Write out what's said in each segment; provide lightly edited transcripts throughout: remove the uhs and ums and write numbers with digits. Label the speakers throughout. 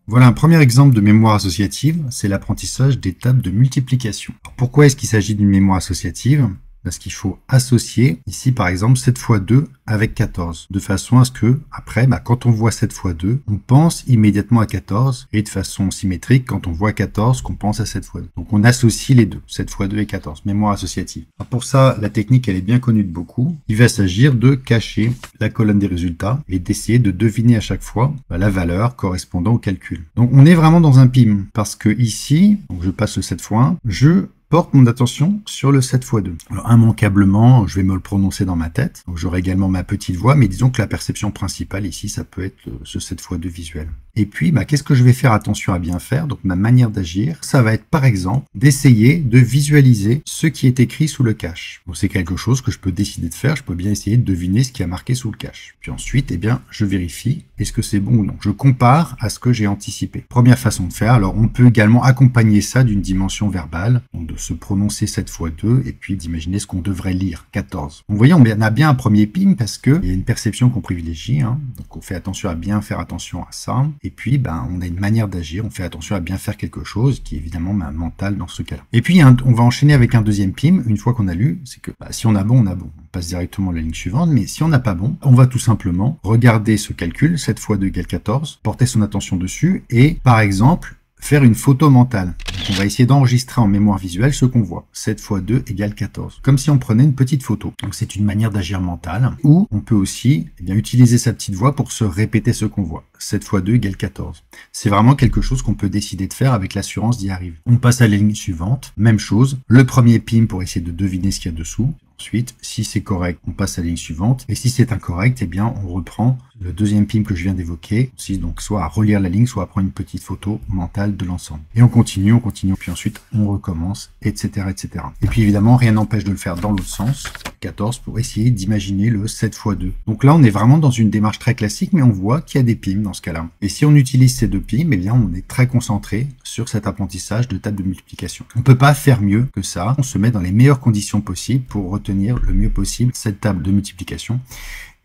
Speaker 1: Voilà un premier exemple de mémoire associative, c'est l'apprentissage des tables de multiplication. Alors pourquoi est-ce qu'il s'agit d'une mémoire associative? Parce qu'il faut associer, ici par exemple, 7 fois 2 avec 14, de façon à ce que, après, quand on voit 7 fois 2, on pense immédiatement à 14, et de façon symétrique, quand on voit 14, qu'on pense à 7 fois 2. Donc on associe les deux, 7 fois 2 et 14, mémoire associative. Alors pour ça, la technique, elle est bien connue de beaucoup. Il va s'agir de cacher la colonne des résultats et d'essayer de deviner à chaque fois la valeur correspondant au calcul. Donc on est vraiment dans un PIM, parce que ici, donc je passe le 7 fois 1, je porte mon attention sur le 7 fois 2. Alors immanquablement, je vais me le prononcer dans ma tête. Donc j'aurai également ma petite voix, mais disons que la perception principale ici, ça peut être ce 7 fois 2 visuel. Et puis, qu'est-ce que je vais faire attention à bien faire? Donc ma manière d'agir, ça va être par exemple d'essayer de visualiser ce qui est écrit sous le cache. Donc c'est quelque chose que je peux décider de faire. Je peux bien essayer de deviner ce qui est marqué sous le cache. Puis ensuite, je vérifie est-ce que c'est bon ou non. Je compare à ce que j'ai anticipé. Première façon de faire. Alors on peut également accompagner ça d'une dimension verbale, donc de se prononcer 7 fois 2 et puis d'imaginer ce qu'on devrait lire, 14. Donc vous voyez, on a bien un premier PIM parce que il y a une perception qu'on privilégie, donc on fait attention à bien faire attention à ça, et puis on a une manière d'agir, on fait attention à bien faire quelque chose qui est évidemment mental dans ce cas-là. Et puis on va enchaîner avec un deuxième PIM, une fois qu'on a lu, c'est que si on a bon, on a bon. On passe directement à la ligne suivante, mais si on n'a pas bon, on va tout simplement regarder ce calcul, 7 fois 2 égale 14, porter son attention dessus et, par exemple, faire une photo mentale. Donc on va essayer d'enregistrer en mémoire visuelle ce qu'on voit. 7 fois 2 égale 14. Comme si on prenait une petite photo. Donc c'est une manière d'agir mentale. Ou on peut aussi utiliser sa petite voix pour se répéter ce qu'on voit. 7 fois 2 égale 14. C'est vraiment quelque chose qu'on peut décider de faire avec l'assurance d'y arriver. On passe à la ligne suivante. Même chose. Le premier PIM pour essayer de deviner ce qu'il y a dessous. Ensuite, si c'est correct, on passe à la ligne suivante. Et si c'est incorrect, on reprend le deuxième PIM que je viens d'évoquer. Donc soit à relire la ligne, soit à prendre une petite photo mentale de l'ensemble. Et on continue, puis ensuite on recommence, etc., etc. Et puis évidemment, rien n'empêche de le faire dans l'autre sens, 14, pour essayer d'imaginer le 7 fois 2. Donc là, on est vraiment dans une démarche très classique, mais on voit qu'il y a des PIM dans ce cas-là. Et si on utilise ces deux PIM, on est très concentré sur cet apprentissage de table de multiplication. On ne peut pas faire mieux que ça. On se met dans les meilleures conditions possibles pour retenir le mieux possible cette table de multiplication.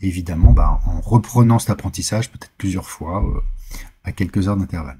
Speaker 1: Et évidemment, en reprenant cet apprentissage peut-être plusieurs fois, à quelques heures d'intervalle.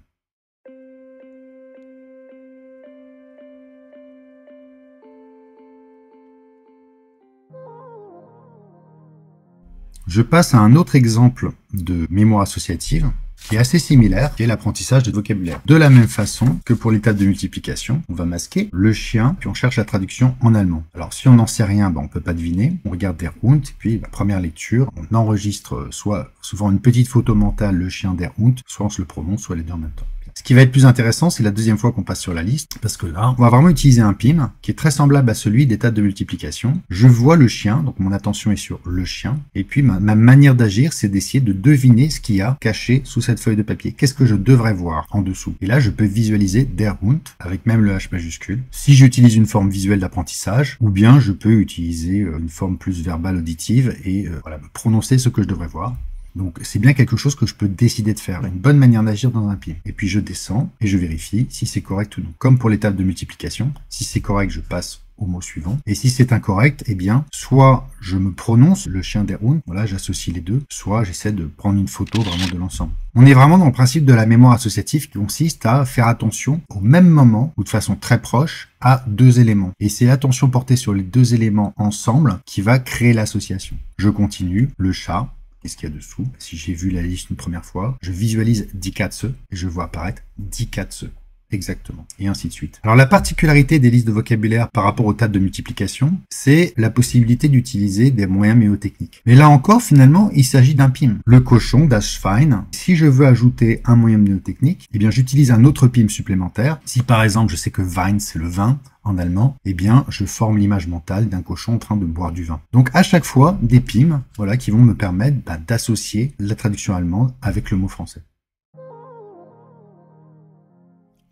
Speaker 1: Je passe à un autre exemple de mémoire associative qui est assez similaire, qui est l'apprentissage de vocabulaire. De la même façon que pour l'étape de multiplication, on va masquer le chien, puis on cherche la traduction en allemand. Alors si on n'en sait rien, on peut pas deviner. On regarde Der Hund, puis la première lecture, on enregistre soit souvent une petite photo mentale, le chien Der Hund, soit on se le prononce, soit les deux en même temps. Ce qui va être plus intéressant, c'est la deuxième fois qu'on passe sur la liste, parce que là, on va vraiment utiliser un PIM qui est très semblable à celui des tables de multiplication. Je vois le chien, donc mon attention est sur le chien, et puis ma manière d'agir, c'est d'essayer de deviner ce qu'il y a caché sous cette feuille de papier. Qu'est-ce que je devrais voir en dessous? Et là, je peux visualiser Der Hund, avec même le H majuscule. Si j'utilise une forme visuelle d'apprentissage, ou bien je peux utiliser une forme plus verbale auditive et me prononcer ce que je devrais voir. Donc c'est bien quelque chose que je peux décider de faire, une bonne manière d'agir dans un PIM. Et puis je descends et je vérifie si c'est correct ou non. Comme pour l'étape de multiplication, si c'est correct, je passe au mot suivant. Et si c'est incorrect, soit je me prononce le chien Der Hund, voilà, j'associe les deux, soit j'essaie de prendre une photo vraiment de l'ensemble. On est vraiment dans le principe de la mémoire associative qui consiste à faire attention au même moment ou de façon très proche à deux éléments. Et c'est l'attention portée sur les deux éléments ensemble qui va créer l'association. Je continue, le chat. Qu'est-ce qu'il y a dessous? Si j'ai vu la liste une première fois, je visualise Die Katze et je vois apparaître Die Katze. Exactement. Et ainsi de suite. Alors la particularité des listes de vocabulaire par rapport aux tables de multiplication, c'est la possibilité d'utiliser des moyens mnémotechniques. Mais là encore, finalement, il s'agit d'un PIM. Le cochon, das Schwein. Si je veux ajouter un moyen mnémotechnique, j'utilise un autre PIM supplémentaire. Si par exemple, je sais que Wein, c'est le vin en allemand, je forme l'image mentale d'un cochon en train de boire du vin. Donc à chaque fois, des PIM, qui vont me permettre d'associer la traduction allemande avec le mot français.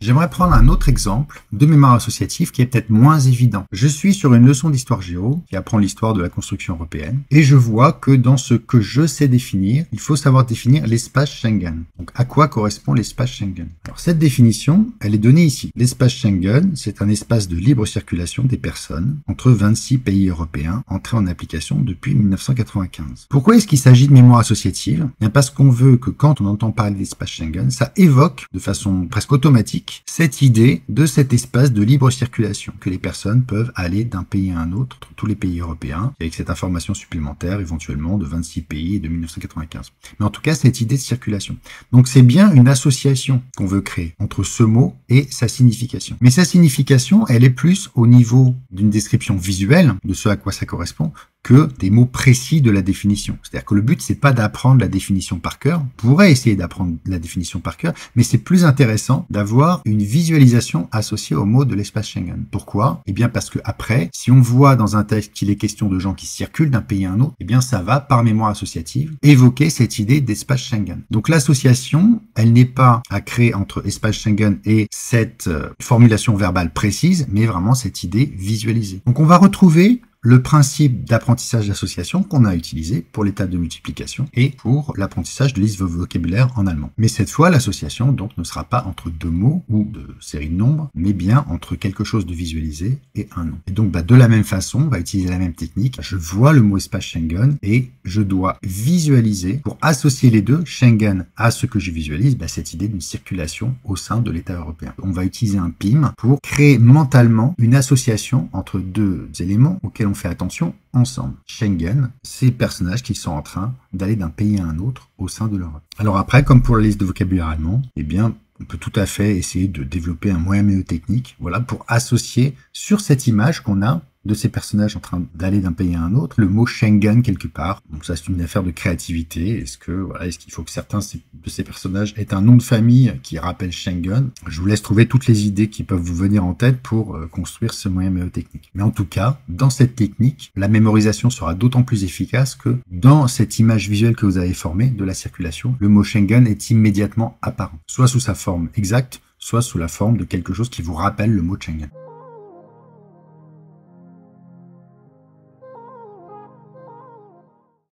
Speaker 1: J'aimerais prendre un autre exemple de mémoire associative qui est peut-être moins évident. Je suis sur une leçon d'histoire géo qui apprend l'histoire de la construction européenne et je vois que dans ce que je sais définir, il faut savoir définir l'espace Schengen. Donc à quoi correspond l'espace Schengen? Alors cette définition, elle est donnée ici. L'espace Schengen, c'est un espace de libre circulation des personnes entre 26 pays européens entrés en application depuis 1995. Pourquoi est-ce qu'il s'agit de mémoire associative? Bien parce qu'on veut que quand on entend parler d'espace Schengen, ça évoque de façon presque automatique cette idée de cet espace de libre circulation, que les personnes peuvent aller d'un pays à un autre, entre tous les pays européens, avec cette information supplémentaire éventuellement de 26 pays et de 1995. Mais en tout cas, cette idée de circulation. Donc c'est bien une association qu'on veut créer entre ce mot et sa signification. Mais sa signification, elle est plus au niveau d'une description visuelle de ce à quoi ça correspond, que des mots précis de la définition. C'est-à-dire que le but, c'est pas d'apprendre la définition par cœur. On pourrait essayer d'apprendre la définition par cœur, mais c'est plus intéressant d'avoir une visualisation associée au mot de l'espace Schengen. Pourquoi? Eh bien parce que après, si on voit dans un texte qu'il est question de gens qui circulent d'un pays à un autre, eh bien ça va, par mémoire associative, évoquer cette idée d'espace Schengen. Donc l'association, elle n'est pas à créer entre espace Schengen et cette formulation verbale précise, mais vraiment cette idée visualisée. Donc on va retrouver le principe d'apprentissage d'association qu'on a utilisé pour les tables de multiplication et pour l'apprentissage de liste vocabulaire en allemand. Mais cette fois, l'association donc ne sera pas entre deux mots ou de séries de nombres, mais bien entre quelque chose de visualisé et un nom. Et donc de la même façon, on va utiliser la même technique. Je vois le mot espace Schengen et je dois visualiser pour associer les deux, Schengen à ce que je visualise, cette idée d'une circulation au sein de l'État européen. On va utiliser un PIM pour créer mentalement une association entre deux éléments auxquels on fait attention ensemble. Schengen, ces personnages qui sont en train d'aller d'un pays à un autre au sein de l'Europe. Alors après, comme pour la liste de vocabulaire allemand, eh bien, on peut tout à fait essayer de développer un moyen mémotechnique, voilà, pour associer sur cette image qu'on a de ces personnages en train d'aller d'un pays à un autre, le mot Schengen quelque part. Donc ça, c'est une affaire de créativité. Est-ce qu'il faut que certains de ces personnages aient un nom de famille qui rappelle Schengen? Je vous laisse trouver toutes les idées qui peuvent vous venir en tête pour construire ce moyen mémotechnique. Mais en tout cas, dans cette technique, la mémorisation sera d'autant plus efficace que dans cette image visuelle que vous avez formée de la circulation, le mot Schengen est immédiatement apparent, soit sous sa forme exacte, soit sous la forme de quelque chose qui vous rappelle le mot Schengen.